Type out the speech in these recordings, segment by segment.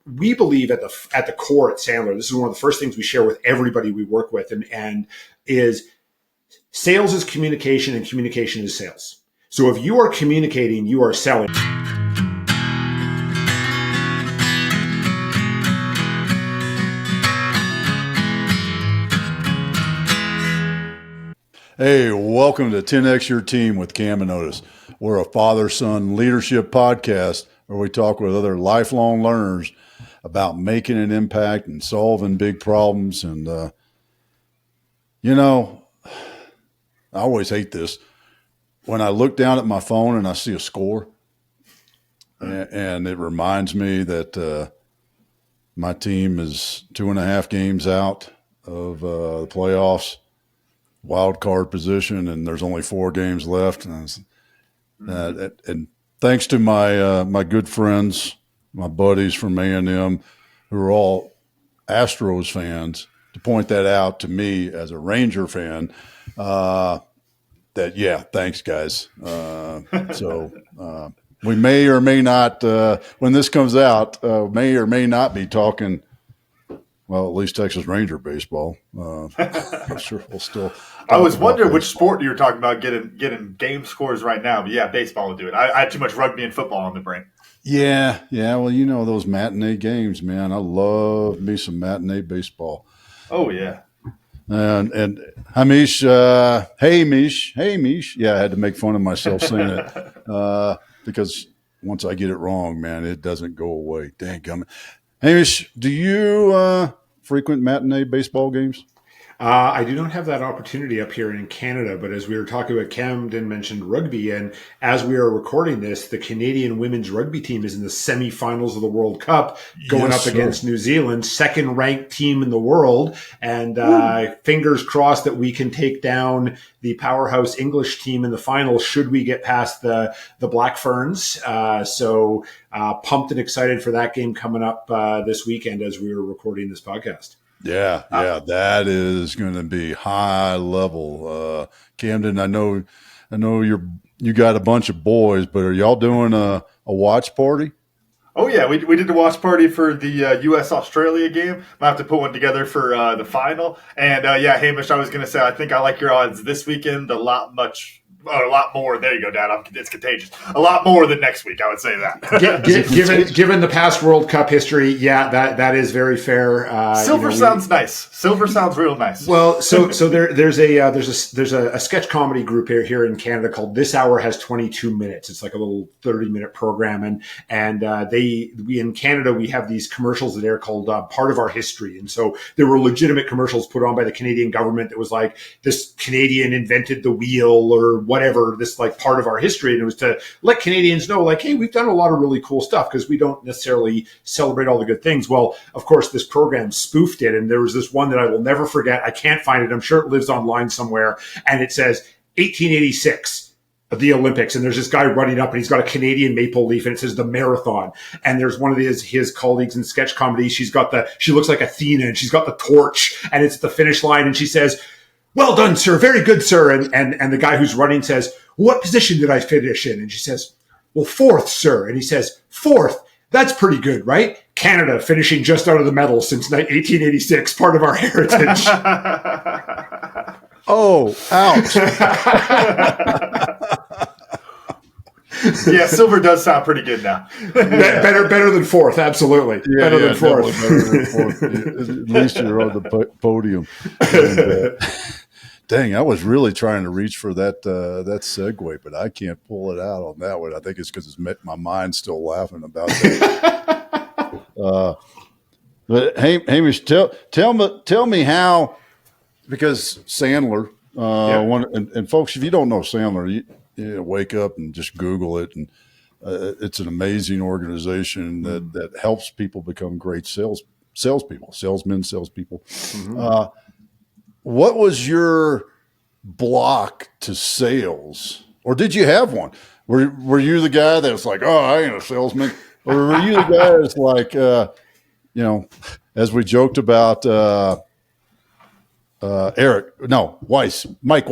we believe at the core at Sandler, this is one of the first things we share with everybody we work with, and is sales is communication and communication is sales. So if you are communicating, you are selling. Hey, welcome to 10X Your Team with Cam and Otis. We're a father-son leadership podcast where we talk with other lifelong learners about making an impact and solving big problems. And, I always hate this. When I look down at my phone and I see a score, and it reminds me that my team is 2.5 games out of the playoffs, wild card position, and there's only 4 games left. And thanks to my good friends, my buddies from A&M, who are all Astros fans, to point that out to me as a Ranger fan, thanks guys. We may or may not, when this comes out, may or may not be talking, well, at least Texas Ranger baseball. I'm sure we'll still. I was wondering which sport you were talking about getting game scores right now, but yeah, baseball will do it. I had too much rugby and football on the brain. Yeah. Well, those matinee games, man. I love me some matinee baseball. Oh yeah. And Hamish, hey Mish. Yeah, I had to make fun of myself saying it because once I get it wrong, man, it doesn't go away. Dang gummit. Hamish, do you frequent matinee baseball games? I do not have that opportunity up here in Canada, but as we were talking about, Camden mentioned rugby, and as we are recording this, the Canadian women's rugby team is in the semifinals of the World Cup, going up against New Zealand, second-ranked team in the world, and fingers crossed that we can take down the powerhouse English team in the final should we get past the Black Ferns. So pumped and excited for that game coming up this weekend as we were recording this podcast. Yeah, that is going to be high level. Camden, I know you got a bunch of boys, but are y'all doing a watch party? Oh yeah, we did the watch party for the U.S. Australia game. Might have to put one together for the final. And Hamish, I was going to say I think I like your odds this weekend a lot more. There you go, Dad. It's contagious. A lot more than next week, I would say that. given the past World Cup history, that is very fair. Silver sounds nice. Silver sounds real nice. Well, so there's a sketch comedy group here in Canada called This Hour Has 22 Minutes. It's like a little 30-minute program, and we in Canada we have these commercials that are called Part of Our History, and so there were legitimate commercials put on by the Canadian government that was like this Canadian invented the wheel or whatever, this like part of our history. And it was to let Canadians know, like, hey, we've done a lot of really cool stuff because we don't necessarily celebrate all the good things. Well, of course, this program spoofed it. And there was this one that I will never forget. I can't find it. I'm sure it lives online somewhere. And it says 1886. The Olympics, and there's this guy running up and he's got a Canadian maple leaf and it says the marathon, and there's one of his colleagues in sketch comedy, she looks like Athena and she's got the torch and it's at the finish line and she says, "Well done, sir. Very good, sir." And the guy who's running says, "What position did I finish in?" And she says, "Well, 4th, sir." And he says, "4th? That's pretty good, right? Canada finishing just out of the medal since 1886, part of our heritage." Oh, ouch. Yeah, silver does sound pretty good now. better than 4th, absolutely. Yeah, better than 4th. At least you're on the podium. And, dang, I was really trying to reach for that segue, but I can't pull it out on that one. I think it's because my mind's still laughing about that. But Hamish, tell me how, because Sandler, and folks, if you don't know Sandler, you wake up and just Google it, and it's an amazing organization that helps people become great salespeople. Mm-hmm. What was your block to sales, or did you have one? Were you the guy that's like, oh, I ain't a salesman, or were you the guy that's like, as we joked about, Mike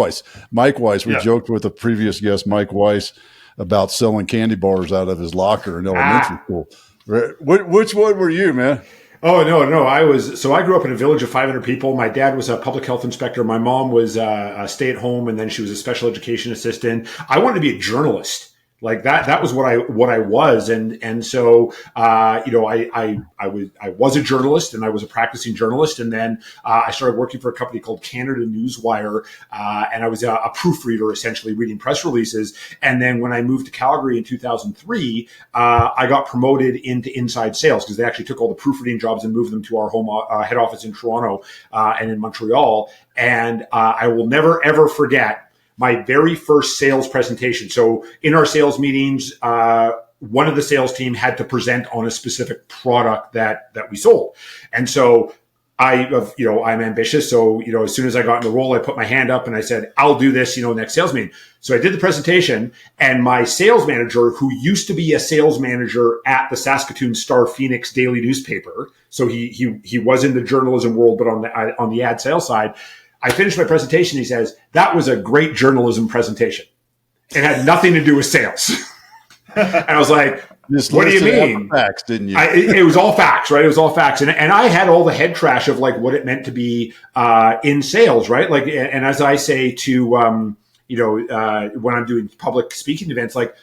Weiss. We joked with a previous guest, Mike Weiss, about selling candy bars out of his locker in elementary school. Which one were you, man? Oh, no. I grew up in a village of 500 people. My dad was a public health inspector. My mom was a stay at home, and then she was a special education assistant. I wanted to be a journalist. Like that was what I was. And so, I was a journalist, and I was a practicing journalist. And then, I started working for a company called Canada Newswire. And I was a proofreader, essentially reading press releases. And then when I moved to Calgary in 2003, I got promoted into inside sales, because they actually took all the proofreading jobs and moved them to our home head office in Toronto, and in Montreal. And, I will never, ever forget my very first sales presentation. So in our sales meetings, one of the sales team had to present on a specific product that we sold. And so I'm ambitious. So, as soon as I got in the role, I put my hand up and I said, I'll do this, next sales meeting. So I did the presentation, and my sales manager, who used to be a sales manager at the Saskatoon Star Phoenix daily newspaper. So he was in the journalism world, but on the ad sales side, I finished my presentation. He says, that was a great journalism presentation. It had nothing to do with sales. And I was like, what do you mean? Facts, didn't you? It was all facts, right? It was all facts. And I had all the head trash of like what it meant to be in sales, right? Like, and as I say to, when I'm doing public speaking events, like,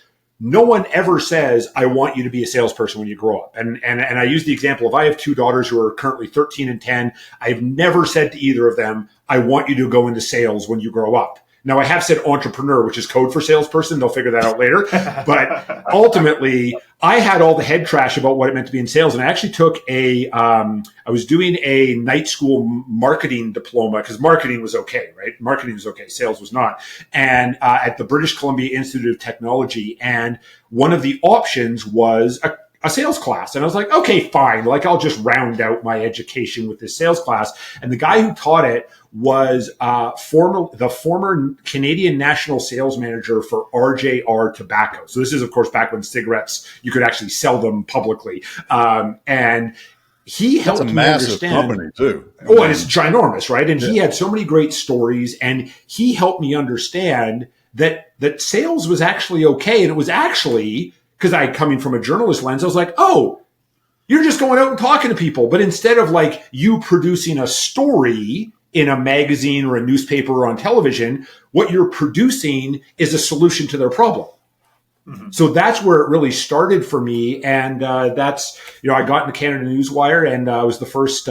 no one ever says, I want you to be a salesperson when you grow up. And I use the example of, I have two daughters who are currently 13 and 10. I've never said to either of them, I want you to go into sales when you grow up. Now, I have said entrepreneur, which is code for salesperson. They'll figure that out later. But ultimately, I had all the head trash about what it meant to be in sales. And I actually took I was doing a night school marketing diploma, because marketing was okay, right? Marketing was okay. Sales was not. And at the British Columbia Institute of Technology. And one of the options was a sales class. And I was like, okay, fine. Like, I'll just round out my education with this sales class. And the guy who taught it was the former Canadian national sales manager for RJR Tobacco. So this is, of course, back when cigarettes, you could actually sell them publicly. And he helped me understand. Company too. Oh, and it's ginormous, right? And he had so many great stories, and he helped me understand that sales was actually okay. And it was actually, because coming from a journalist lens, I was like, oh, you're just going out and talking to people. But instead of like you producing a story in a magazine or a newspaper or on television, what you're producing is a solution to their problem. Mm-hmm. So that's where it really started for me. And that's, I got into Canada Newswire, and I was the first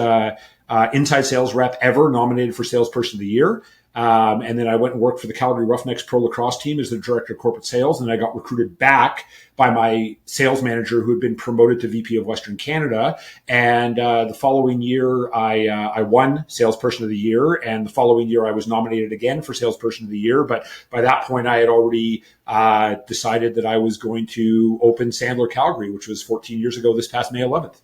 inside sales rep ever nominated for Salesperson of the Year. And then I went and worked for the Calgary Roughnecks Pro Lacrosse team as the director of corporate sales. And I got recruited back by my sales manager, who had been promoted to VP of Western Canada. And the following year, I won Salesperson of the Year. And the following year, I was nominated again for Salesperson of the Year. But by that point, I had already decided that I was going to open Sandler Calgary, which was 14 years ago this past May 11th.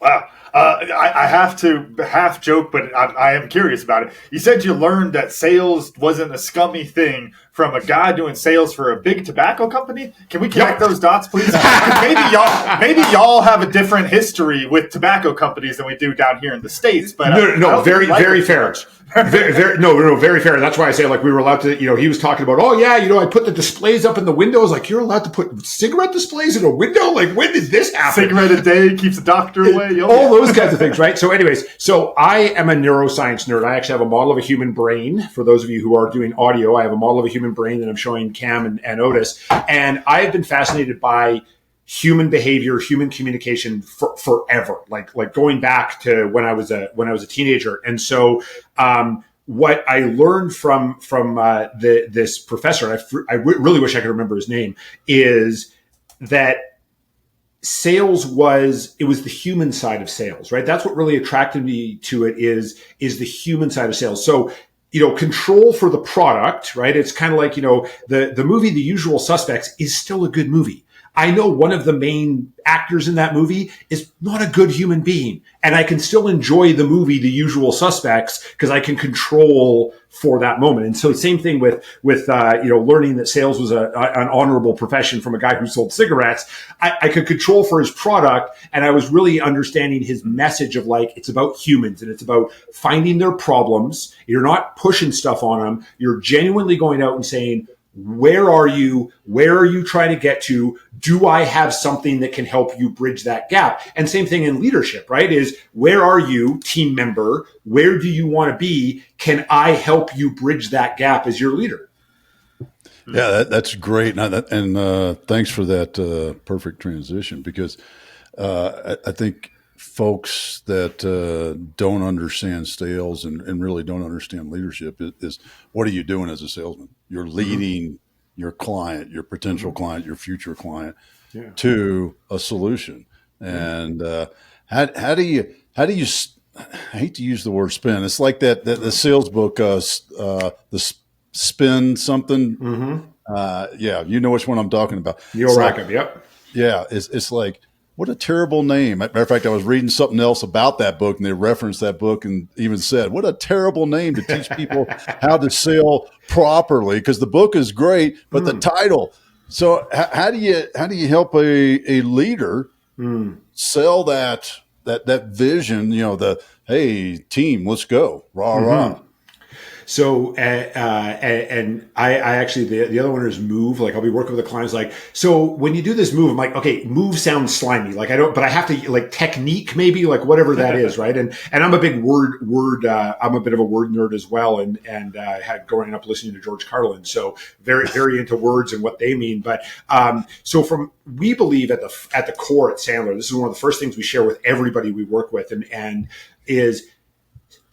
Wow. I have to half joke, but I am curious about it. You said you learned that sales wasn't a scummy thing from a guy doing sales for a big tobacco company. Can we connect those dots, please? maybe y'all have a different history with tobacco companies than we do down here in the States. But no, very fair. Very fair. That's why I say, like, we were allowed to, he was talking about, I put the displays up in the windows. Like, you're allowed to put cigarette displays in a window? Like, when did this happen? Cigarette a day keeps the doctor away. All those kinds of things, right? So anyways, I am a neuroscience nerd. I actually have a model of a human brain. For those of you who are doing audio, I have a model of a human brain that I'm showing Cam and Otis. And I've been fascinated by human behavior, human communication forever, like going back to when I was a teenager. And so, what I learned from this professor, I really wish I could remember his name, is that sales was the human side of sales, right? That's what really attracted me to it is the human side of sales. So, control for the product, right? It's kind of like, the movie, The Usual Suspects is still a good movie. I know one of the main actors in that movie is not a good human being, and I can still enjoy the movie, The Usual Suspects, because I can control for that moment. And so same thing with learning that sales was an honorable profession from a guy who sold cigarettes. I could control for his product, and I was really understanding his message of like, it's about humans and it's about finding their problems. You're not pushing stuff on them. You're genuinely going out and saying, Where are you? Where are you trying to get to? Do I have something that can help you bridge that gap? And same thing in leadership, right? Is where are you, team member? Where do you want to be? Can I help you bridge that gap as your leader? Yeah, that's great. And thanks for that perfect transition, because I think folks that don't understand sales and really don't understand leadership is what are you doing as a salesman? You're leading your client, your potential client, your future client to a solution. And how do you I hate to use the word spin. It's like that the sales book, the spin something. Yeah, you know which one I'm talking about. Neil Rackham, yep. Yeah, it's like, what a terrible name. Matter of fact, I was reading something else about that book, and they referenced that book and even said, what a terrible name to teach people how to sell properly, because the book is great, but the title. So how do you help a leader sell that vision, hey, team, let's go, rah, rah. So, and I actually, the other one is move. Like I'll be working with the clients. Like, so when you do this move, I'm like, okay, move sounds slimy. Like but I have to like technique, maybe like whatever that is. Right. And I'm a big I'm a bit of a word nerd as well. And had growing up listening to George Carlin. So very, very into words and what they mean. But, so we believe at the core at Sandler, this is one of the first things we share with everybody we work with and is,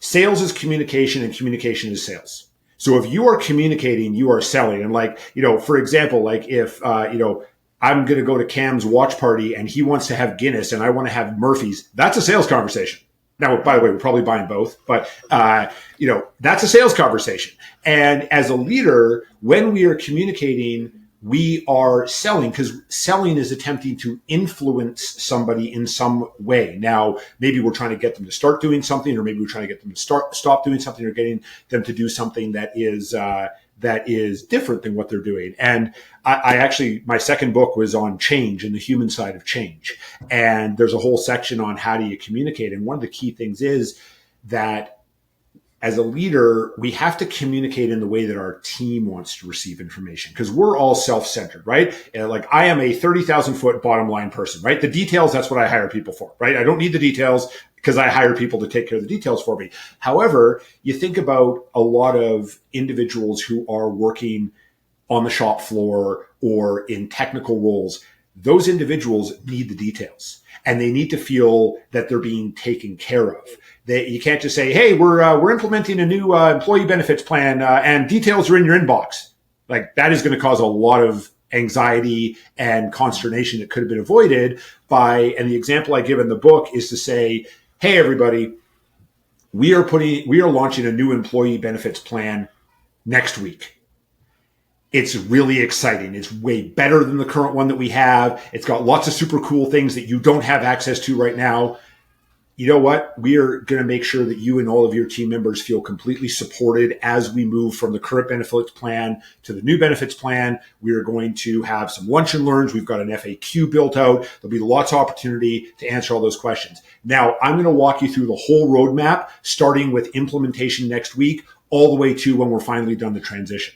sales is communication and communication is sales. So if you are communicating, you are selling. And like, for example, like if, I'm going to go to Cam's watch party and he wants to have Guinness and I want to have Murphy's, that's a sales conversation. Now, by the way, we're probably buying both, but, that's a sales conversation. And as a leader, when we are communicating, we are selling, because selling is attempting to influence somebody in some way. Now, maybe we're trying to get them to start doing something, or maybe we're trying to get them to stop doing something, or getting them to do something that is different than what they're doing. And I actually, my second book was on change and the human side of change. And there's a whole section on how do you communicate. And one of the key things is that as a leader, we have to communicate in the way that our team wants to receive information, because we're all self-centered, right? And like I am a 30,000 foot bottom line person, right? The details, that's what I hire people for, right? I don't need the details because I hire people to take care of the details for me. However, you think about a lot of individuals who are working on the shop floor or in technical roles. Those individuals need the details, and they need to feel that they're being taken care of. You can't just say, hey, we're implementing a new employee benefits plan and details are in your inbox. Like that is going to cause a lot of anxiety and consternation that could have been avoided and the example I give in the book is to say, hey, everybody, we are launching a new employee benefits plan next week. It's really exciting. It's way better than the current one that we have. It's got lots of super cool things that you don't have access to right now. You know what? We are going to make sure that you and all of your team members feel completely supported as we move from the current benefits plan to the new benefits plan. We are going to have some lunch and learns. We've got an FAQ built out. There'll be lots of opportunity to answer all those questions. Now, I'm going to walk you through the whole roadmap, starting with implementation next week, all the way to when we're finally done the transition.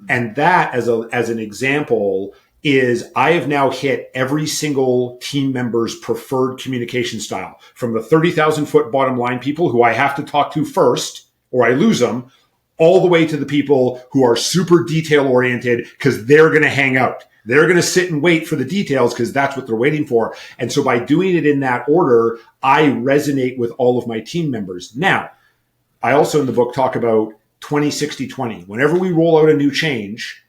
And that, as an example, is I have now hit every single team member's preferred communication style, from the 30,000 foot bottom line people who I have to talk to first or I lose them, all the way to the people who are super detail oriented because they're going to hang out. They're going to sit and wait for the details because that's what they're waiting for. And so by doing it in that order, I resonate with all of my team members. Now, I also in the book talk about 20-60-20. Whenever we roll out a new change,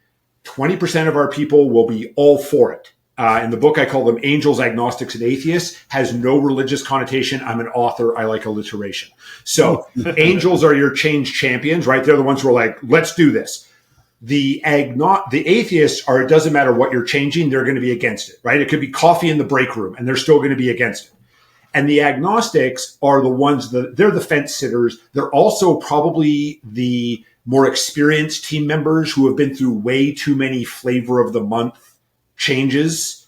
20% of our people will be all for it. In the book, I call them angels, agnostics, and atheists. Has no religious connotation. I'm an author. I like alliteration. So angels are your change champions, right? They're the ones who are like, let's do this. The atheists are, it doesn't matter what you're changing, they're going to be against it, right? It could be coffee in the break room and they're still going to be against it. And the agnostics are the ones they're the fence sitters. They're also probably the more experienced team members who have been through way too many flavor of the month changes.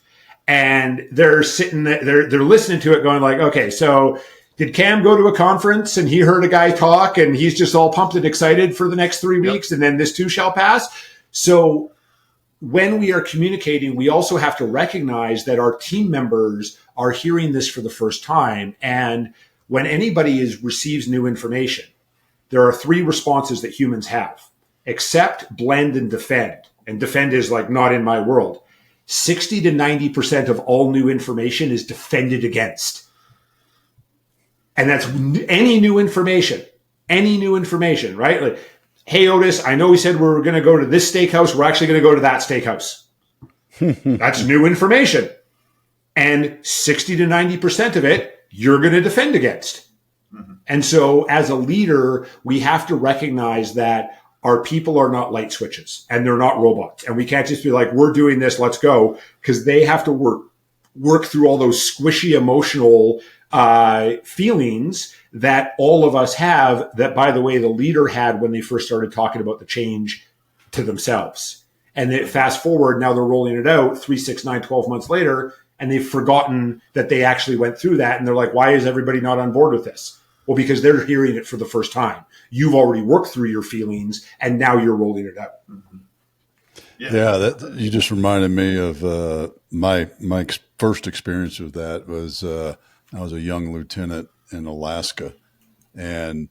And they're sitting there, they're listening to it going like, okay, so did Cam go to a conference and he heard a guy talk and he's just all pumped and excited for the next 3 weeks and then this too shall pass? So when we are communicating, we also have to recognize that our team members are hearing this for the first time. And when anybody receives new information, there are 3 responses that humans have: accept, blend, and defend. And defend is like not in my world. 60 to 90% of all new information is defended against. And that's any new information, right? Like, hey, Otis, I know we said we were going to go to this steakhouse. We're actually going to go to that steakhouse. That's new information. And 60 to 90% of it, you're going to defend against. Mm-hmm. And so as a leader, we have to recognize that our people are not light switches and they're not robots. And we can't just be like, we're doing this, let's go, because they have to work through all those squishy emotional feelings that all of us have, that, by the way, the leader had when they first started talking about the change to themselves. And then fast forward, now they're rolling it out 3, 6, 9, 12 months later, and they've forgotten that they actually went through that. And they're like, why is everybody not on board with this? Well, because they're hearing it for the first time. You've already worked through your feelings, and now you're rolling it out. Mm-hmm. Yeah, that you just reminded me of my first experience with that was I was a young lieutenant in Alaska, and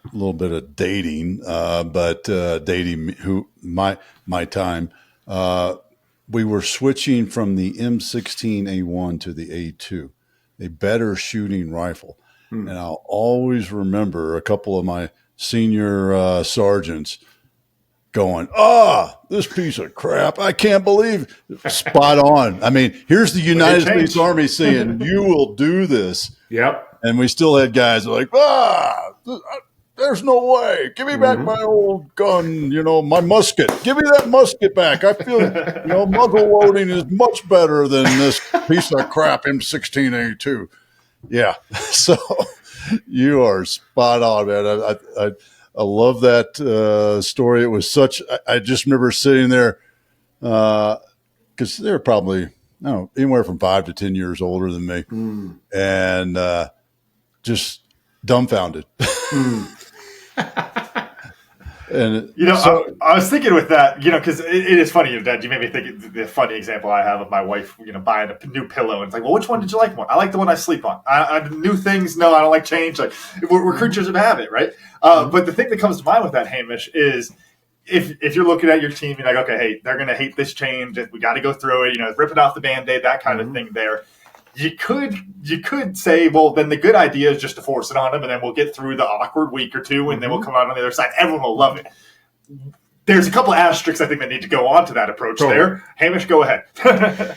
a little bit of dating, but dating my time. We were switching from the M16A1 to the A2, a better shooting rifle. And I'll always remember a couple of my senior sergeants going, this piece of crap, I can't believe it. Spot on. I mean, here's the United States Army saying, you will do this. Yep. And we still had guys like, there's no way. Give me back my old gun, my musket. Give me that musket back. I feel, muzzle loading is much better than this piece of crap M16A2. Yeah. So you are spot on, man. I love that story. It was I just remember sitting there because they're probably, anywhere from 5 to 10 years older than me. And just dumbfounded. And I was thinking with that, because it is funny, Dad. You made me think the funny example I have of my wife, buying a new pillow, and it's like, well, which one did you like more? I like the one I sleep on. I new things. No, I don't like change. Like we're creatures of habit, right? But the thing that comes to mind with that, Hamish, is if you're looking at your team, you're like, okay, hey, they're going to hate this change. We got to go through it. Ripping off the Band-Aid, that kind of thing. There. You could say, well, then the good idea is just to force it on them, and then we'll get through the awkward week or two, and then we'll come out on the other side. Everyone will love it. There's a couple of asterisks I think that need to go on to that approach there. Hamish, go ahead.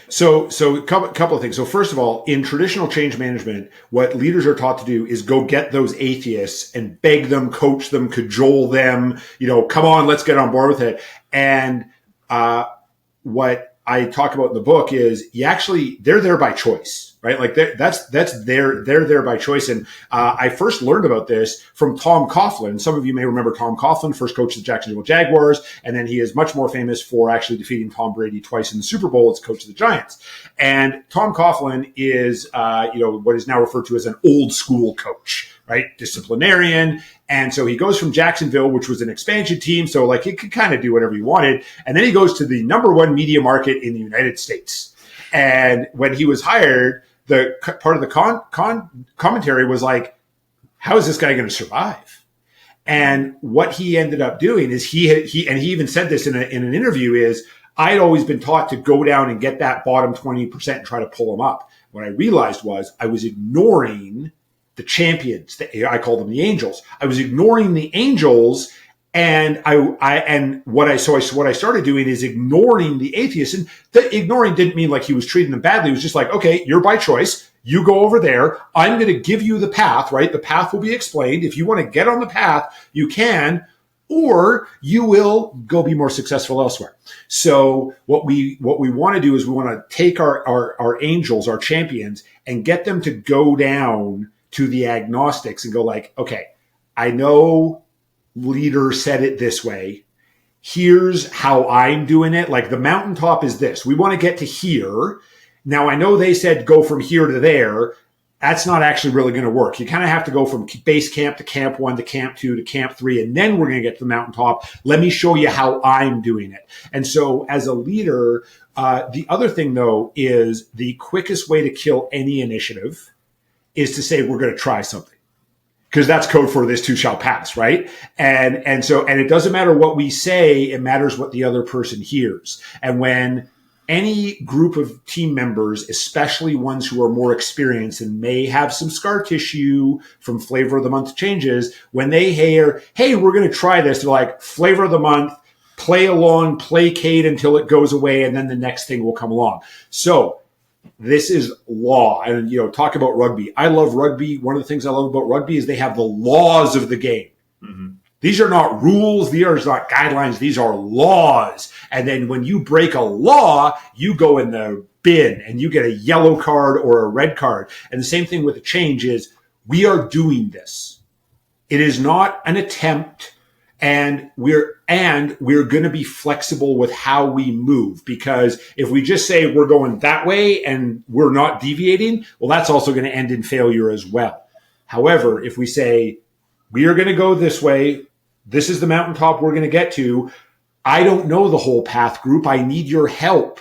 So a couple of things. So first of all, in traditional change management, what leaders are taught to do is go get those atheists and beg them, coach them, cajole them, come on, let's get on board with it. And what I talk about in the book is they're there by choice, right? Like they're there by choice. And I first learned about this from Tom Coughlin. Some of you may remember Tom Coughlin, first coach of the Jacksonville Jaguars. And then he is much more famous for actually defeating Tom Brady twice in the Super Bowl as coach of the Giants. And Tom Coughlin is, what is now referred to as an old school coach, right? Disciplinarian. And so he goes from Jacksonville, which was an expansion team. So like he could kind of do whatever he wanted. And then he goes to the number 1 media market in the United States. And when he was hired, the part of the commentary was like, how is this guy going to survive? And what he ended up doing is he even said this in an interview is, I'd always been taught to go down and get that bottom 20% and try to pull them up. What I realized was I was ignoring the champions. I call them the angels. I was ignoring the angels, and what I started doing is ignoring the atheists. And the ignoring didn't mean like he was treating them badly. It was just like, okay, you're by choice. You go over there. I'm going to give you the path, right? The path will be explained. If you want to get on the path, you can, or you will go be more successful elsewhere. So what we want to do is we want to take our angels, our champions, and get them to go down to the agnostics and go like, okay, I know leader said it this way. Here's how I'm doing it. Like the mountaintop is this. We want to get to here. Now I know they said go from here to there. that's not actually really going to work. You kind of have to go from base camp to camp 1 to camp 2 to camp 3, and then we're going to get to the mountaintop. Let me show you how I'm doing it. And so as a leader, the other thing, though, is the quickest way to kill any initiative is to say we're going to try something, because that's code for this too shall pass, right? And it doesn't matter what we say, it matters what the other person hears. And when any group of team members, especially ones who are more experienced and may have some scar tissue from flavor of the month changes, when they hear, hey, we're going to try this, they're like, flavor of the month, play along, placate until it goes away, and then the next thing will come along. So this is law. And, talk about rugby. I love rugby. One of the things I love about rugby is they have the laws of the game. Mm-hmm. These are not rules. These are not guidelines. These are laws. And then when you break a law, you go in the bin and you get a yellow card or a red card. And the same thing with the change is we are doing this. It is not an attempt, and we're going to be flexible with how we move, because if we just say we're going that way and we're not deviating, well, that's also going to end in failure as well. However, if we say we are going to go this way, this is the mountaintop we're going to get to. I don't know the whole path, group. I need your help.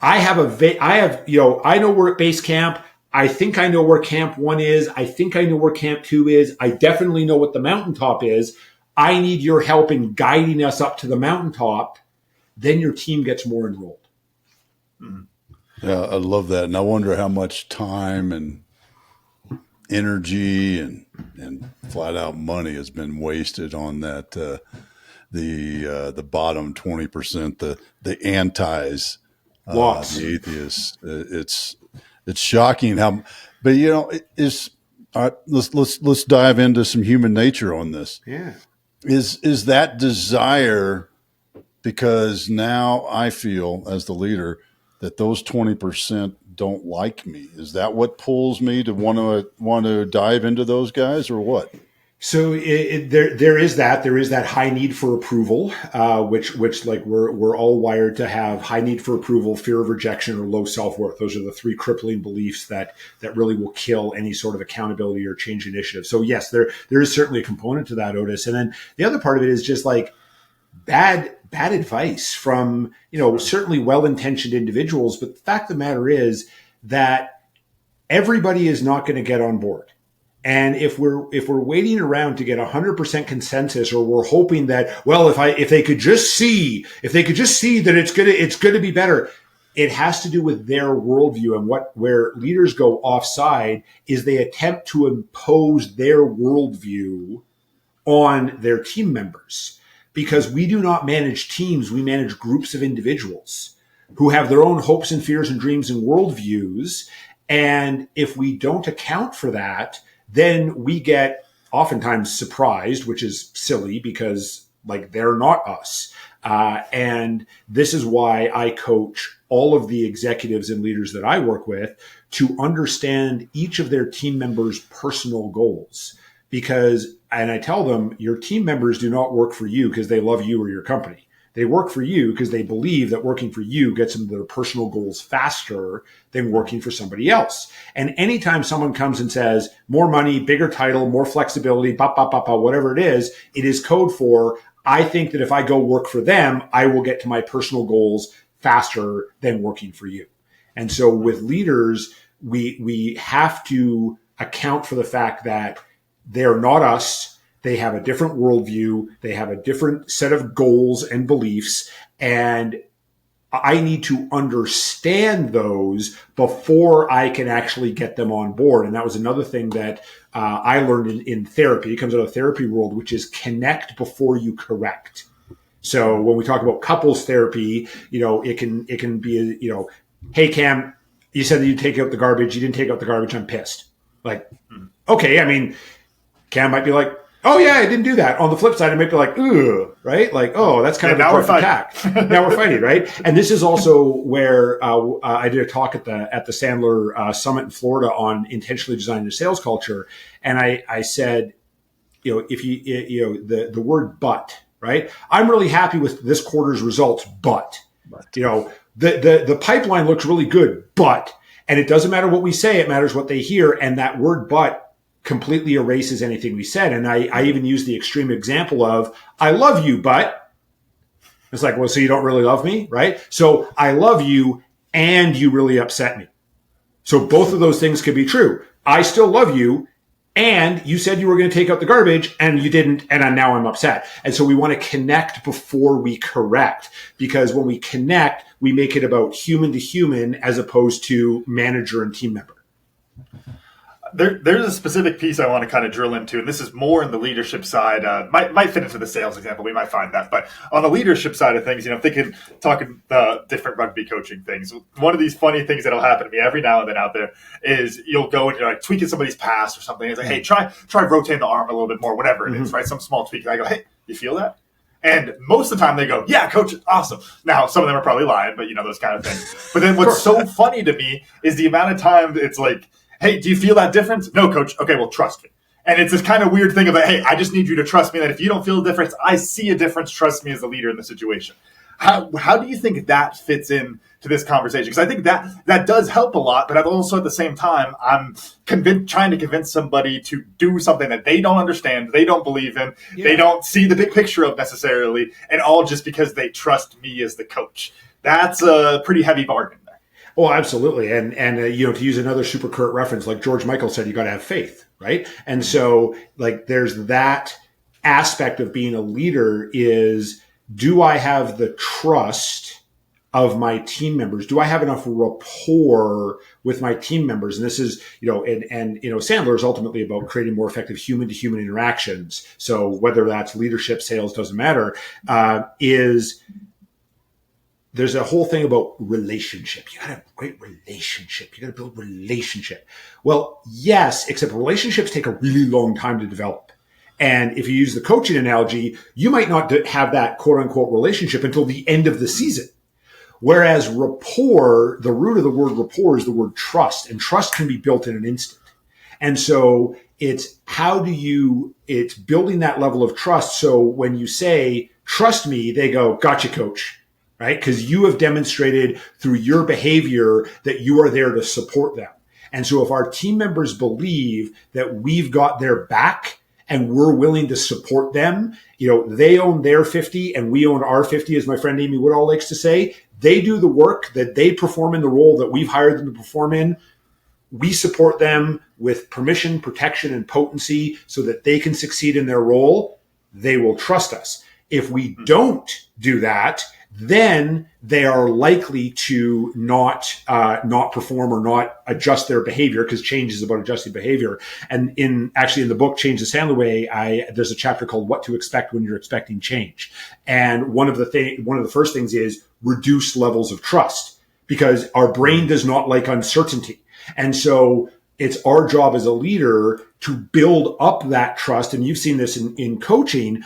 I know we're at base camp. I think I know where camp 1 is. I think I know where camp 2 is. I definitely know what the mountaintop is. I need your help in guiding us up to the mountaintop. Then your team gets more enrolled. Mm-hmm. Yeah, I love that. And I wonder how much time and energy and flat out money has been wasted on that, the bottom 20%, the antis, the atheists. It's shocking how, but all right, let's dive into some human nature on this. Yeah. Is that desire, because now I feel as the leader that those 20% don't like me? Is that what pulls me to want to dive into those guys, or what? So there is that high need for approval, which like we're all wired to have: high need for approval, fear of rejection, or low self-worth. Those are the 3 crippling beliefs that really will kill any sort of accountability or change initiative. So yes, there is certainly a component to that, Otis. And then the other part of it is just like bad advice from, certainly well-intentioned individuals. But the fact of the matter is that everybody is not going to get on board. And if we're waiting around to get 100% consensus, or we're hoping that, well, if they could just see that it's going to be better, it has to do with their worldview. And where leaders go offside is they attempt to impose their worldview on their team members, because we do not manage teams. We manage groups of individuals who have their own hopes and fears and dreams and worldviews. And if we don't account for that, then we get oftentimes surprised, which is silly because like they're not us. And this is why I coach all of the executives and leaders that I work with to understand each of their team members' personal goals. And I tell them, your team members do not work for you because they love you or your company. They work for you because they believe that working for you gets them to their personal goals faster than working for somebody else. And anytime someone comes and says, more money, bigger title, more flexibility, whatever it is code for, I think that if I go work for them, I will get to my personal goals faster than working for you. And so with leaders, we have to account for the fact that they're not us. They have a different worldview. They have a different set of goals and beliefs. And I need to understand those before I can actually get them on board. And that was another thing that I learned in therapy. It comes out of the therapy world, which is connect before you correct. So when we talk about couples therapy, it can be, hey, Cam, you said that you take out the garbage. You didn't take out the garbage. I'm pissed. Like, okay. I mean, Cam might be like, oh yeah, I didn't do that. On the flip side, it might be like, ooh, right? Like, oh, that's kind of a tough attack. Now we're fighting, right? And this is also where I did a talk at the Sandler Summit in Florida on intentionally designing a sales culture, and I said, if the word "but," right? I'm really happy with this quarter's results, but the pipeline looks really good, but. And it doesn't matter what we say, it matters what they hear. And that word but completely erases anything we said. And I even use the extreme example of, I love you, but it's like, well, so you don't really love me, right? So I love you and you really upset me. So both of those things could be true. I still love you, and you said you were going to take out the garbage and you didn't, and now I'm upset. And so we want to connect before we correct, because when we connect, we make it about human to human as opposed to manager and team member. There's a specific piece I want to kind of drill into, and this is more in the leadership side. Might fit into the sales example. We might find that. But on the leadership side of things, thinking, talking different rugby coaching things, one of these funny things that'll happen to me every now and then out there is you'll go and you're like tweaking somebody's pass or something. It's like, hey, try rotating the arm a little bit more, whatever it is, right? Some small tweak. And I go, hey, you feel that? And most of the time they go, yeah, coach, awesome. Now, some of them are probably lying, but those kind of things. But then what's so funny to me is the amount of time it's like, hey, do you feel that difference? No, coach. Okay, well, trust me. And it's this kind of weird thing of like, hey, I just need you to trust me that if you don't feel a difference, I see a difference. Trust me as the leader in the situation. How do you think that fits in to this conversation? Because I think that does help a lot, but also at the same time, I'm trying to convince somebody to do something that they don't understand, they don't believe in, they don't see the big picture of necessarily, and all just because they trust me as the coach. That's a pretty heavy bargain. Oh, absolutely. And to use another super Kurt reference, like George Michael said, you got to have faith, right? And so like there's that aspect of being a leader is, do I have the trust of my team members? Do I have enough rapport with my team members? And this is, Sandler is ultimately about creating more effective human to human interactions. So whether that's leadership, sales, doesn't matter, there's a whole thing about relationship. You got to have a great relationship. You got to build relationship. Well, yes, except relationships take a really long time to develop. And if you use the coaching analogy, you might not have that quote unquote relationship until the end of the season. Whereas rapport, the root of the word rapport is the word trust, and trust can be built in an instant. And so it's it's building that level of trust. So when you say, trust me, they go, gotcha, coach. Right? Because you have demonstrated through your behavior that you are there to support them. And so if our team members believe that we've got their back and we're willing to support them, they own their 50 and we own our 50, as my friend Amy Woodall likes to say. They do the work that they perform in the role that we've hired them to perform in. We support them with permission, protection, and potency so that they can succeed in their role. They will trust us. If we don't do that, then they are likely to not perform or not adjust their behavior, because change is about adjusting behavior. And in the book, Change the Sandler Way, there's a chapter called What to Expect When You're Expecting Change. And one of the first things is reduce levels of trust, because our brain does not like uncertainty. And so it's our job as a leader to build up that trust. And you've seen this in coaching,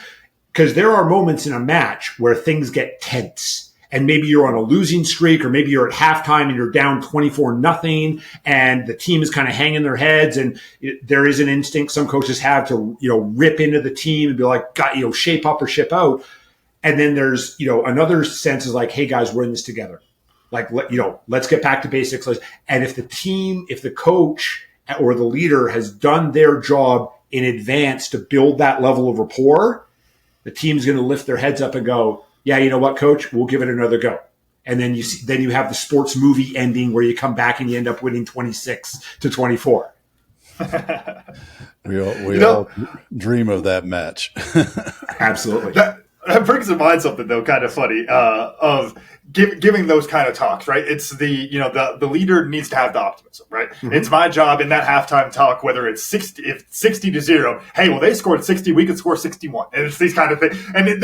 because there are moments in a match where things get tense, and maybe you're on a losing streak, or maybe you're at halftime and you're down 24-0, and the team is kind of hanging their heads. And there is an instinct some coaches have to, rip into the team and be like, shape up or ship out. And then there's, another sense is like, hey guys, we're in this together. Like, let's get back to basics. And if the coach or the leader has done their job in advance to build that level of rapport, the team's going to lift their heads up and go, yeah, you know what, coach, we'll give it another go. And then you have the sports movie ending where you come back and you end up winning 26-24. We all dream of that match. Absolutely. That brings to mind something, though, kind of funny, of giving those kind of talks, right? It's the leader needs to have the optimism, right? Mm-hmm. It's my job in that halftime talk, whether it's 60-0, hey, well, they scored 60, we could score 61. And it's these kind of things. And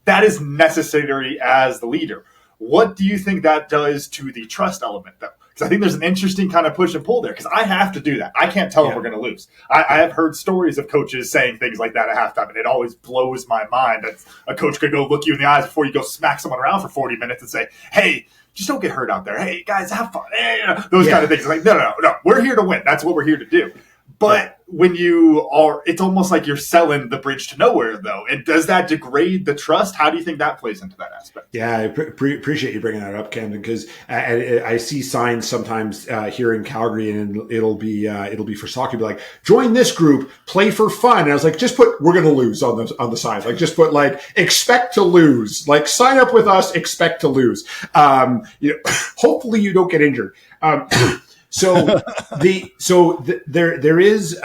that is necessary as the leader. What do you think that does to the trust element, though? Because I think there's an interesting kind of push and pull there, because I have to do that. I can't tell them we're going to lose. I have heard stories of coaches saying things like that at halftime, and it always blows my mind that a coach could go look you in the eyes before you go smack someone around for 40 minutes and say, hey, just don't get hurt out there. Hey, guys, have fun. Hey, those kind of things. Like, no. We're here to win. That's what we're here to do. But when you are, it's almost like you're selling the bridge to nowhere, though. And does that degrade the trust? How do you think that plays into that aspect? Yeah, I appreciate you bringing that up, Ken, because I see signs sometimes here in Calgary, and it'll be for soccer, be like, join this group, play for fun. And I was like, just put, we're going to lose on the sign. Like, just put like, expect to lose. Like, sign up with us, expect to lose. Hopefully you don't get injured. There is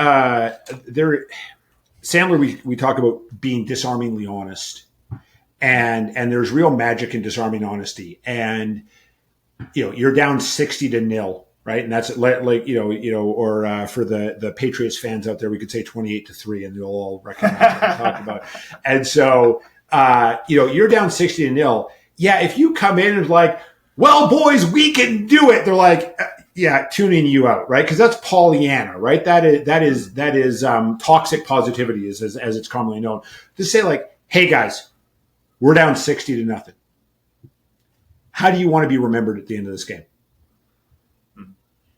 Sandler. We talk about being disarmingly honest. And there's real magic in disarming honesty. And, you're down 60-0, right? And that's like, or for the Patriots fans out there, we could say 28-3, and they'll all recognize what I'm talking about. And so, you're down 60-0. Yeah. If you come in and like, well, boys, we can do it. They're like, yeah, tuning you out, right? Because that's Pollyanna, right? That is toxic positivity, as it's commonly known. To say like, hey guys, we're down 60-0. How do you want to be remembered at the end of this game?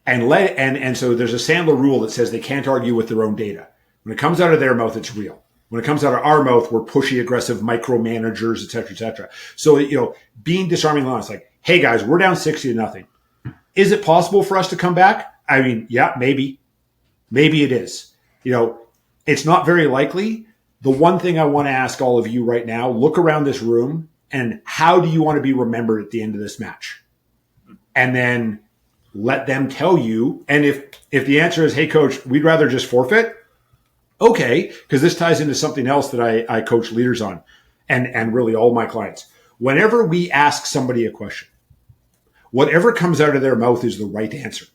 And so there's a Sandler rule that says they can't argue with their own data. When it comes out of their mouth, it's real. When it comes out of our mouth, we're pushy, aggressive micromanagers, et cetera, et cetera. So, being disarmingly honest, like, hey guys, we're down 60-0. Is it possible for us to come back? I mean, yeah, maybe. Maybe it is. It's not very likely. The one thing I want to ask all of you right now, look around this room, and how do you want to be remembered at the end of this match? And then let them tell you. And if the answer is, hey coach, we'd rather just forfeit. Okay. Because this ties into something else that I coach leaders on, and really all my clients. Whenever we ask somebody a question, whatever comes out of their mouth is the right answer.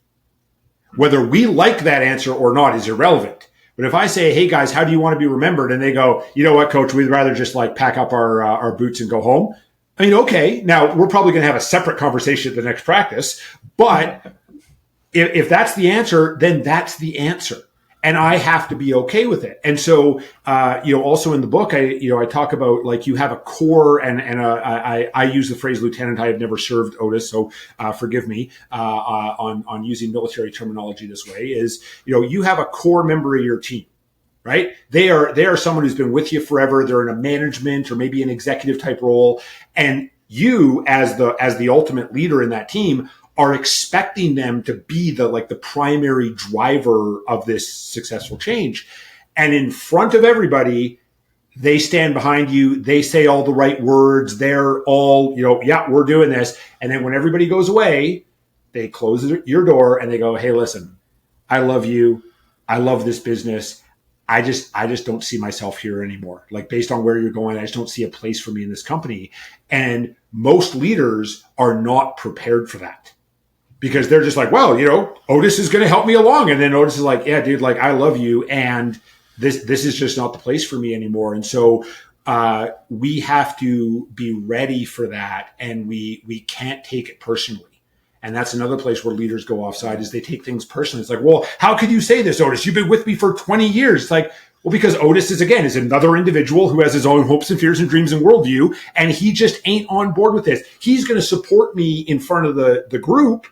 Whether we like that answer or not is irrelevant. But if I say, hey guys, how do you want to be remembered? And they go, you know what, coach, we'd rather just like pack up our boots and go home. I mean, okay, now we're probably going to have a separate conversation at the next practice. But if that's the answer, then that's the answer. And I have to be okay with it. And so, also in the book, I talk about like you have a core, and I use the phrase lieutenant. I have never served, Otis, so forgive me on using military terminology this way. Is you have a core member of your team, right? They are someone who's been with you forever. They're in a management or maybe an executive type role, and you as the ultimate leader in that team are expecting them to be the primary driver of this successful change. And in front of everybody, they stand behind you. They say all the right words. They're all, yeah, we're doing this. And then when everybody goes away, they close your door and they go, hey, listen, I love you. I love this business. I just don't see myself here anymore. Like, based on where you're going, I just don't see a place for me in this company. And most leaders are not prepared for that. Because they're just like, well, Otis is going to help me along. And then Otis is like, yeah, dude, like, I love you. And this is just not the place for me anymore. And so we have to be ready for that. And we can't take it personally. And that's another place where leaders go offside, is they take things personally. It's like, well, how could you say this, Otis? You've been with me for 20 years. It's like, well, because Otis is another individual who has his own hopes and fears and dreams and worldview. And he just ain't on board with this. He's going to support me in front of the group.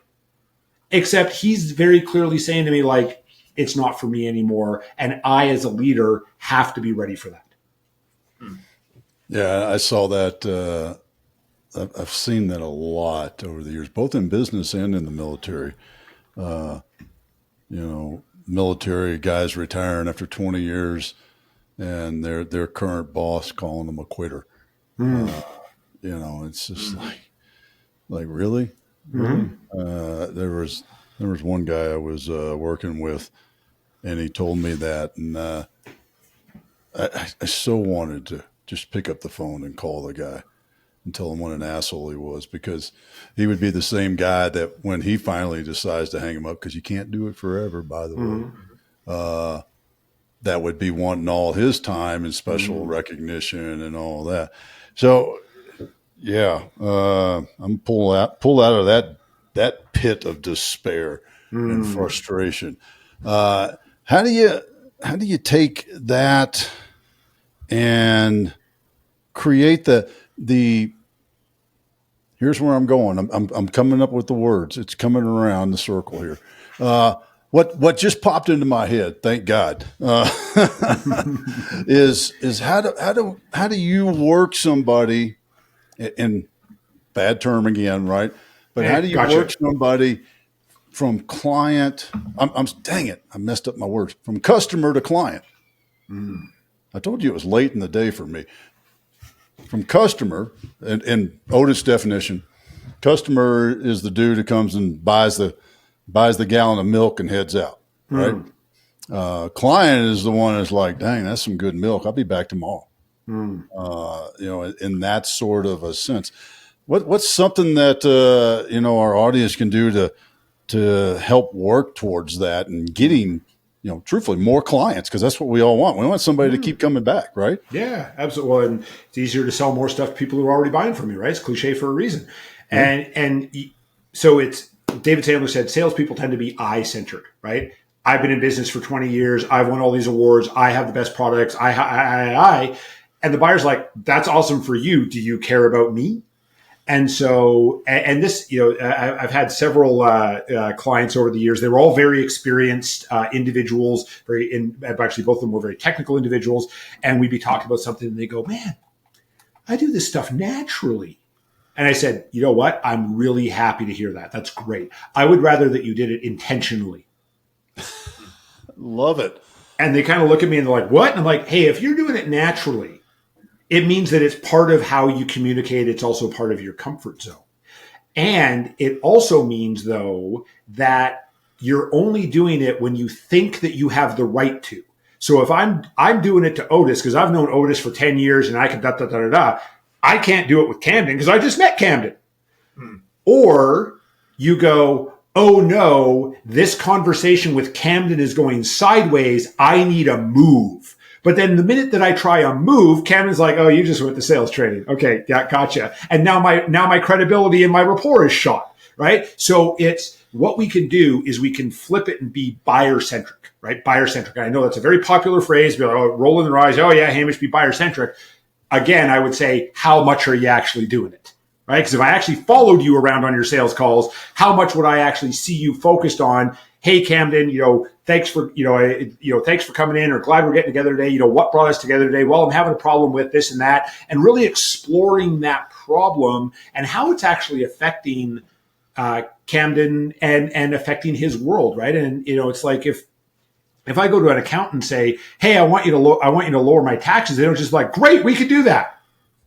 Except he's very clearly saying to me, like, it's not for me anymore. And I, as a leader, have to be ready for that. Yeah, I saw that. I've seen that a lot over the years, both in business and in the military. Military guys retiring after 20 years and their current boss calling them a quitter. It's just like really? Mm-hmm. There was one guy I was working with, and he told me that, and I so wanted to just pick up the phone and call the guy and tell him what an asshole he was, because he would be the same guy that when he finally decides to hang him up, because you can't do it forever, by the way, that would be wanting all his time and special recognition and all that. So. Yeah, I'm pulled out of that pit of despair and frustration. How do you take that and create the? Here's where I'm going. I'm coming up with the words. It's coming around the circle here. what just popped into my head, thank God, is how do you work somebody, in bad term again, right? But how do you Gotcha. work somebody from client? Dang it, I messed up my words. From customer to client. I told you it was late in the day for me. From customer, and Otis' definition, customer is the dude who comes and buys the gallon of milk and heads out, right? Client is the one that's like, dang, that's some good milk. I'll be back tomorrow. In that sort of a sense. What's something that our audience can do to help work towards that and getting, truthfully, more clients, because that's what we all want. We want somebody to keep coming back, right? Yeah, absolutely. Well, and it's easier to sell more stuff to people who are already buying from you, right? It's cliche for a reason. And so it's, David Sandler said, salespeople tend to be I-centered, right? I've been in business for 20 years. I've won all these awards. I have the best products. I. And the buyer's like, that's awesome for you. Do you care about me? And so, and this, I've had several clients over the years. They were all very experienced individuals. Actually, both of them were very technical individuals. And we'd be talking about something, and they go, "Man, I do this stuff naturally." And I said, "You know what? I'm really happy to hear that. That's great. I would rather that you did it intentionally." Love it. And they kind of look at me and they're like, "What?" And I'm like, "Hey, if you're doing it naturally, it means that it's part of how you communicate. It's also part of your comfort zone. And it also means, though, that you're only doing it when you think that you have the right to. So if I'm doing it to Otis because I've known Otis for 10 years and I can I can't do it with Camden because I just met Camden. Or you go, oh no, this conversation with Camden is going sideways. I need a move. But then the minute that I try a move, Camden's like, oh, you just went to sales training. Okay, yeah, gotcha. And now my credibility and my rapport is shot, right? So it's what we can do is we can flip it and be buyer-centric, right? Buyer-centric. And I know that's a very popular phrase. Be like, oh, rolling their eyes. Oh yeah, Hamish, be buyer-centric. Again, I would say, how much are you actually doing it? Right? Because if I actually followed you around on your sales calls, how much would I actually see you focused on, hey, Camden, thanks for coming in, or glad we're getting together today. What brought us together today? Well, I'm having a problem with this and that, and really exploring that problem and how it's actually affecting Camden and affecting his world, right? And it's like if I go to an accountant and say, hey, I want you to lower my taxes, they don't just like, great, we could do that.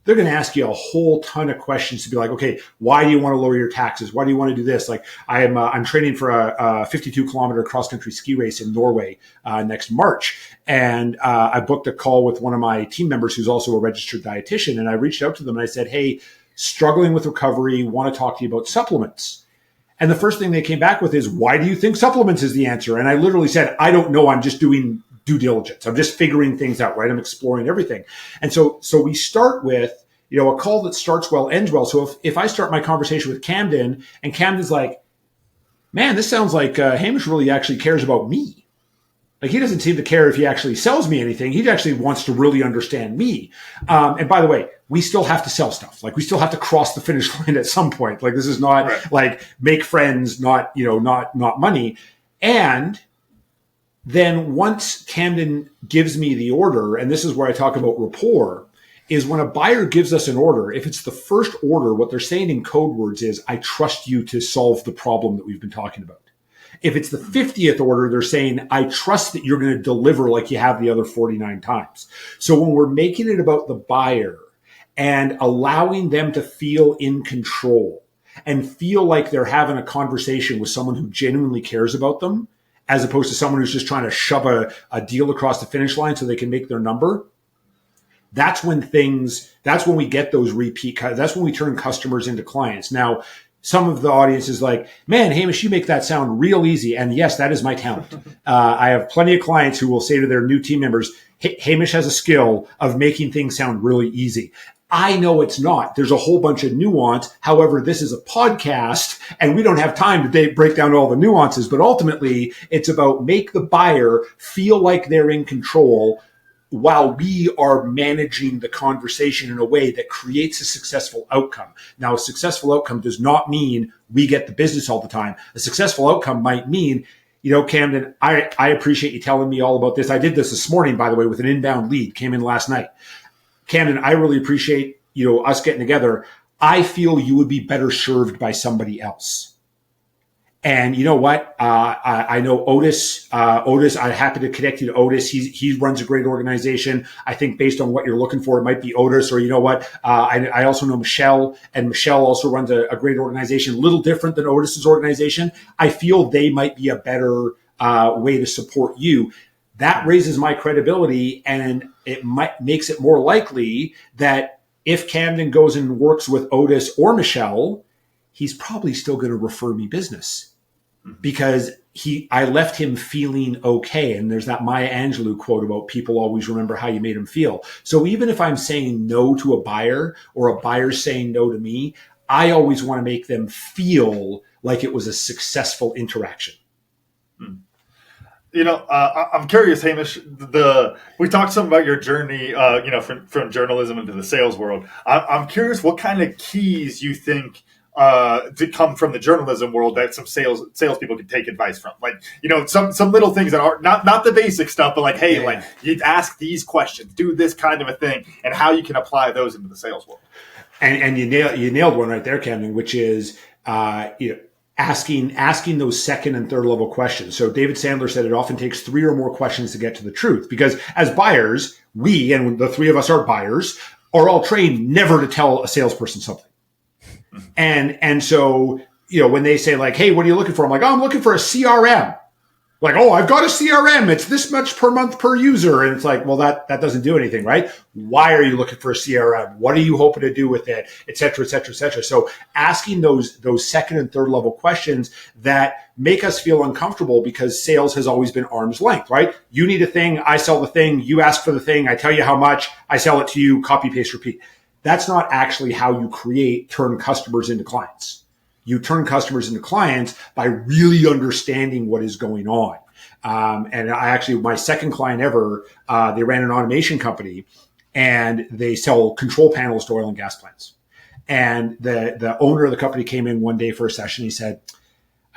They're going to ask you a whole ton of questions to be like, okay, why do you want to lower your taxes? Why do you want to do this? Like I'm training for a 52-kilometer cross-country ski race in Norway next March. And I booked a call with one of my team members who's also a registered dietitian. And I reached out to them and I said, hey, struggling with recovery, want to talk to you about supplements. And the first thing they came back with is, why do you think supplements is the answer? And I literally said, I don't know. I'm just doing due diligence. I'm just figuring things out, right? I'm exploring everything. And so we start with, a call that starts well, ends well. So if I start my conversation with Camden and Camden's like, man, this sounds like Hamish really actually cares about me. Like he doesn't seem to care if he actually sells me anything. He actually wants to really understand me. And by the way, we still have to sell stuff. Like we still have to cross the finish line at some point. Like this is not like make friends, not money. And then once Camden gives me the order, and this is where I talk about rapport, is when a buyer gives us an order, if it's the first order, what they're saying in code words is, I trust you to solve the problem that we've been talking about. If it's the 50th order, they're saying, I trust that you're going to deliver like you have the other 49 times. So when we're making it about the buyer and allowing them to feel in control and feel like they're having a conversation with someone who genuinely cares about them, as opposed to someone who's just trying to shove a deal across the finish line so they can make their number, that's when we get those repeat, that's when we turn customers into clients. Now, some of the audience is like, man, Hamish, you make that sound real easy. And yes, that is my talent. I have plenty of clients who will say to their new team members, Hamish has a skill of making things sound really easy. I know it's not. There's a whole bunch of nuance. However, this is a podcast and we don't have time to break down all the nuances, but ultimately it's about make the buyer feel like they're in control while we are managing the conversation in a way that creates a successful outcome. Now, a successful outcome does not mean we get the business all the time. A successful outcome might mean Camden, I appreciate you telling me all about this. I did this morning, by the way, with an inbound lead, came in last night. Camden, I really appreciate, us getting together. I feel you would be better served by somebody else. And you know what? I know Otis. I'm happy to connect you to Otis. He runs a great organization. I think based on what you're looking for, it might be Otis. Or you know what? I also know Michelle, and Michelle also runs a great organization, a little different than Otis's organization. I feel they might be a better way to support you. That raises my credibility, and it makes it more likely that if Camden goes and works with Otis or Michelle, he's probably still going to refer me business because I left him feeling okay. And there's that Maya Angelou quote about people always remember how you made them feel. So even if I'm saying no to a buyer or a buyer saying no to me, I always want to make them feel like it was a successful interaction. I'm curious, Hamish. We talked some about your journey, from journalism into the sales world. I'm curious what kind of keys you think to come from the journalism world that some salespeople can take advice from. Like, some little things that are not the basic stuff, but like, hey, like you ask these questions, do this kind of a thing, and how you can apply those into the sales world. And you nailed one right there, Camden, which is asking those second and third level questions. So David Sandler said it often takes 3 or more questions to get to the truth, because as buyers, we, and the 3 of us are buyers, are all trained never to tell a salesperson something. And so, when they say like, hey, what are you looking for? I'm like, oh, I'm looking for a CRM. Like, oh, I've got a CRM. It's this much per month per user. And it's like, well, that doesn't do anything, right? Why are you looking for a CRM? What are you hoping to do with it? Et cetera, et cetera, et cetera. So asking those second and third level questions that make us feel uncomfortable, because sales has always been arm's length, right? You need a thing. I sell the thing. You ask for the thing. I tell you how much. I sell it to you. Copy, paste, repeat. That's not actually how you turn customers into clients. You turn customers into clients by really understanding what is going on. And my second client ever, they ran an automation company, and they sell control panels to oil and gas plants. And the owner of the company came in one day for a session. He said,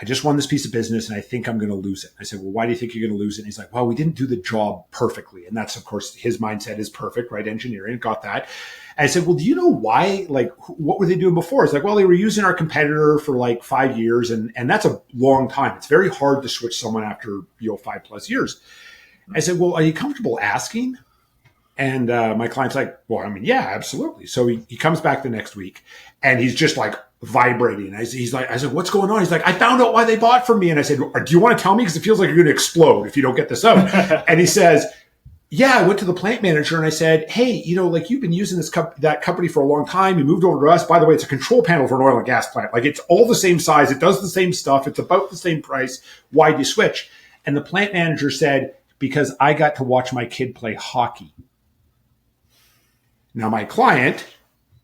I just won this piece of business and I think I'm going to lose it. I said, well, why do you think you're going to lose it? And he's like, well, we didn't do the job perfectly. And that's, of course, his mindset is perfect, right? Engineering, got that. And I said, well, do you know why? Like, what were they doing before? It's like, well, they were using our competitor for like 5 years. And that's a long time. It's very hard to switch someone after, 5+ years. I said, well, are you comfortable asking? And my client's like, well, I mean, yeah, absolutely. So he comes back the next week and he's just like vibrating. He's like, I said, what's going on? He's like, I found out why they bought from me. And I said, do you want to tell me? Because it feels like you're going to explode if you don't get this out. And he says, yeah, I went to the plant manager and I said, hey, like you've been using that company for a long time. You moved over to us. By the way, it's a control panel for an oil and gas plant. Like, it's all the same size. It does the same stuff. It's about the same price. Why'd you switch? And the plant manager said, because I got to watch my kid play hockey. Now, my client,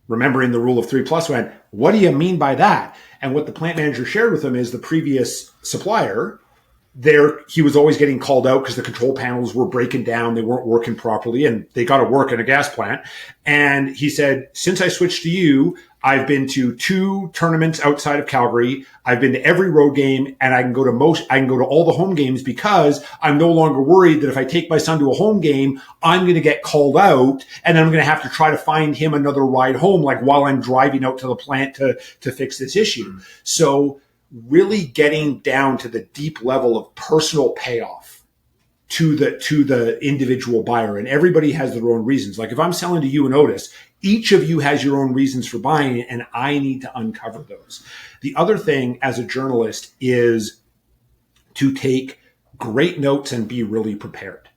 remembering the rule of 3+, went, what do you mean by that? And what the plant manager shared with him is the previous supplier, he was always getting called out because the control panels were breaking down. They weren't working properly, and they got to work in a gas plant. And he said, since I switched to you, I've been to 2 tournaments outside of Calgary. I've been to every road game, and I can go to all the home games because I'm no longer worried that if I take my son to a home game, I'm going to get called out, and then I'm going to have to try to find him another ride home, like while I'm driving out to the plant to fix this issue. So really getting down to the deep level of personal payoff to the individual buyer. And everybody has their own reasons. Like, if I'm selling to you and Otis, each of you has your own reasons for buying it, and I need to uncover those. The other thing as a journalist is to take great notes and be really prepared.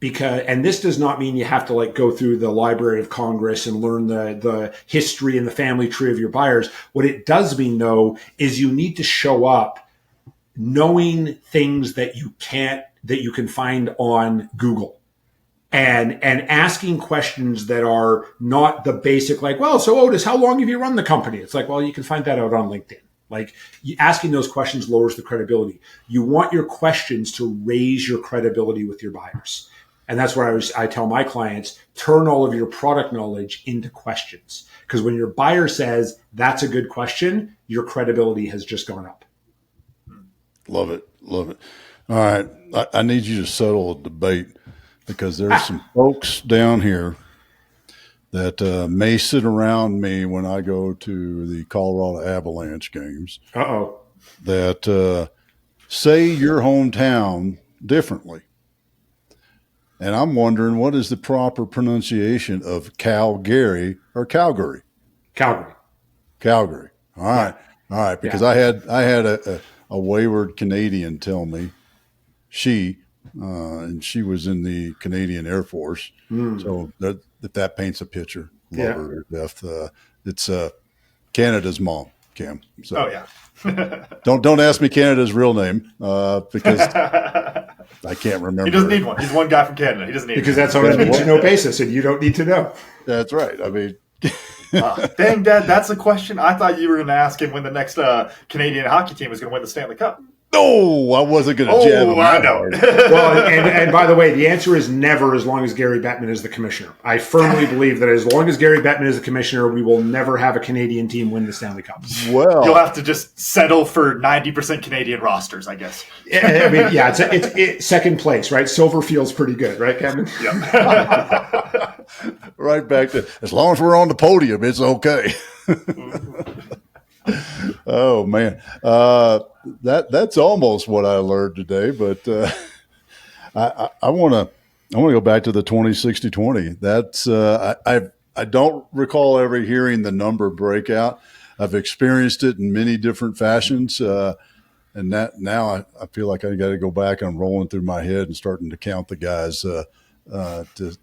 And this does not mean you have to like go through the Library of Congress and learn the history and the family tree of your buyers. What it does mean, though, is you need to show up knowing things that you can find on Google. And asking questions that are not the basic, like, well, so Otis, how long have you run the company? It's like, well, you can find that out on LinkedIn. Like, asking those questions lowers the credibility. You want your questions to raise your credibility with your buyers. And that's where I tell my clients, turn all of your product knowledge into questions. Because when your buyer says, that's a good question, your credibility has just gone up. Love it. Love it. All right. I need you to settle a debate because there's some folks down here that may sit around me when I go to the Colorado Avalanche games. Uh-oh. That say your hometown differently. And I'm wondering, what is the proper pronunciation of Calgary or Calgary? Calgary. Calgary. All right. All right. Because I had a wayward Canadian tell me and she was in the Canadian Air Force. So that paints a picture. Love her to death. It's Canada's mom, Cam. So, oh yeah. don't ask me Canada's real name because I can't remember. He doesn't need one. He's one guy from Canada. He doesn't need because that's on a need-to-know basis, and you don't need to know. That's right. I mean, dang, Dad, that's a question. I thought you were going to ask him when the next Canadian hockey team was going to win the Stanley Cup. No, I wasn't going to jab him. I know. Well, and by the way, the answer is never as long as Gary Bettman is the commissioner. I firmly believe that as long as Gary Bettman is the commissioner, we will never have a Canadian team win the Stanley Cup. Well, you'll have to just settle for 90% Canadian rosters, I guess. I mean, yeah, it's second place, right? Silver feels pretty good, right, Kevin? Yep. Right back to as long as we're on the podium, it's okay. Oh man, that's almost what I learned today. But I want to go back to the 20-60-20. That's I don't recall ever hearing the number breakout. I've experienced it in many different fashions, and now I feel like I got to go back and I'm rolling through my head and starting to count the guys to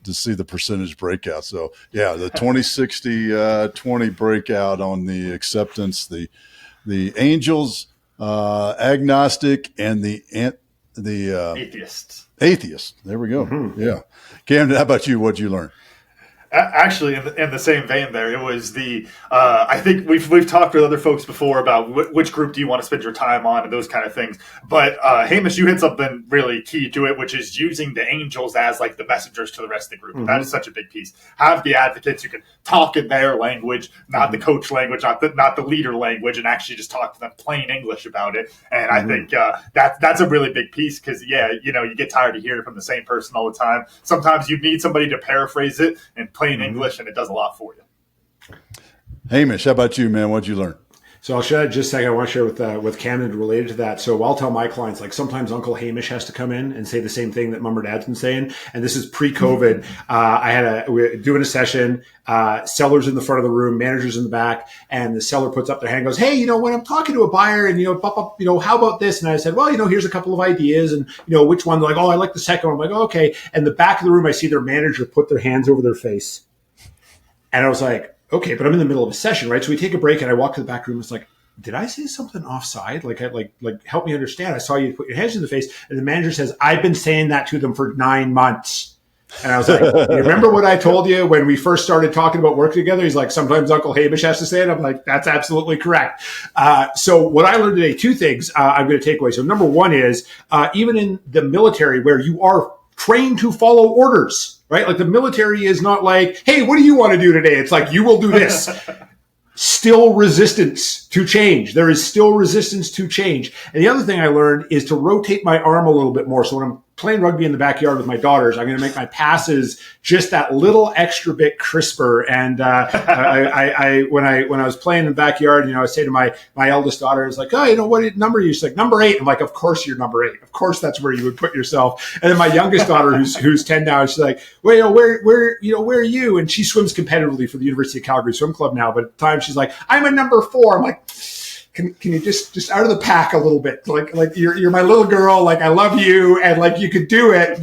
see the percentage breakout. So yeah, the 20-60-20 breakout on the acceptance, the Angels, agnostic, and the atheists. Atheists. There we go. Mm-hmm. Yeah, Camden, how about you? What'd you learn? Actually, in the same vein, there it was the. I think we've talked with other folks before about which group do you want to spend your time on and those kind of things. But Hamish, you hit something really key to it, which is using the angels as like the messengers to the rest of the group. Mm-hmm. That is such a big piece. Have the advocates who can talk in their language, not the coach language, not the leader language, and actually just talk to them plain English about it. And I think that's a really big piece because you get tired of hearing from the same person all the time. Sometimes you need somebody to paraphrase it and plain English, and it does a lot for you. Hamish, how about you, man? What'd you learn? So I'll share just a second. I want to share with Camden related to that. So I'll tell my clients, like sometimes Uncle Hamish has to come in and say the same thing that Mom or Dad's been saying. And this is pre-COVID. We were doing a session, sellers in the front of the room, managers in the back, and the seller puts up their hand and goes, hey, when I'm talking to a buyer and, how about this? And I said, well, here's a couple of ideas and, which one? They're like, oh, I like the second one. I'm like, oh, okay. And the back of the room, I see their manager put their hands over their face. And I was like, okay, but I'm in the middle of a session, right? So we take a break and I walk to the back room. It's like, did I say something offside? Like help me understand. I saw you put your hands in the face. And the manager says, I've been saying that to them for 9 months. And I was like, you remember what I told you when we first started talking about work together? He's like, sometimes Uncle Hamish has to say it. I'm like, that's absolutely correct. So what I learned today, 2 things I'm going to take away. So number 1 is even in the military where you are trained to follow orders, right? Like the military is not like, hey, what do you want to do today? It's like, you will do this. Still resistance to change. There is still resistance to change. And the other thing I learned is to rotate my arm a little bit more. So when I'm playing rugby in the backyard with my daughters, I'm going to make my passes just that little extra bit crisper. And when I was playing in the backyard, I say to my eldest daughter, it's like, oh, what number are you? She's like, number 8. I'm like, of course you're number 8. Of course that's where you would put yourself. And then my youngest daughter, who's 10 now, she's like, well, where are you? And she swims competitively for the University of Calgary Swim Club now. But at the time she's like, I'm a number 4. I'm like, Can you just out of the pack a little bit? Like you're my little girl. Like I love you, and like you could do it,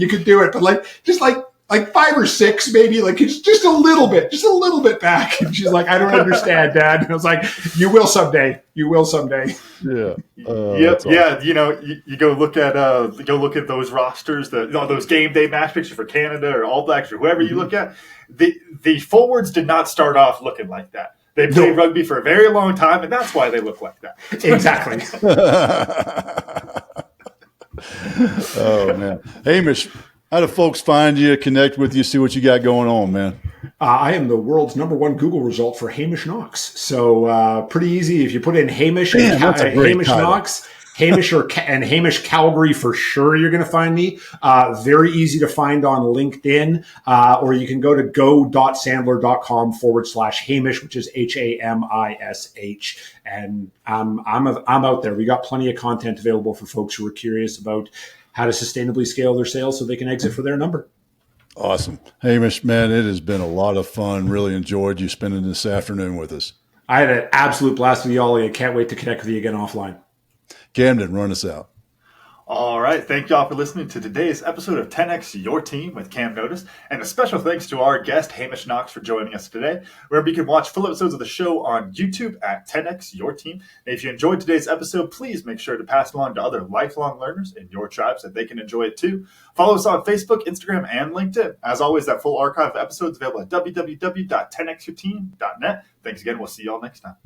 but like just like 5 or 6 maybe, like just a little bit back. And she's like, I don't understand, Dad. And I was like, you will someday. Yeah. Yep. Yeah. You go look at those rosters, those game day match pictures for Canada or All Blacks or whoever you look at. The forwards did not start off looking like that. They played rugby for a very long time, and that's why they look like that. Exactly. Oh, man. Hamish, how do folks find you, connect with you, see what you got going on, man? I am the world's number 1 Google result for Hamish Knox. So pretty easy. If you put in Hamish and Hamish title. Knox, and Hamish Calgary for sure. You're going to find me. Very easy to find on LinkedIn, or you can go to go.sandler.com/Hamish, which is HAMISH. And I'm out there. We got plenty of content available for folks who are curious about how to sustainably scale their sales so they can exit for their number. Awesome. Hamish, man, it has been a lot of fun. Really enjoyed you spending this afternoon with us. I had an absolute blast with you, Ollie. I can't wait to connect with you again offline. Camden, run us out. All right. Thank y'all for listening to today's episode of 10X Your Team with Cam Notice. And a special thanks to our guest, Hamish Knox, for joining us today. Remember, you can watch full episodes of the show on YouTube at 10X Your Team. And if you enjoyed today's episode, please make sure to pass it along to other lifelong learners in your tribe so that they can enjoy it too. Follow us on Facebook, Instagram, and LinkedIn. As always, that full archive of episodes available at www.10xyourteam.net. Thanks again. We'll see y'all next time.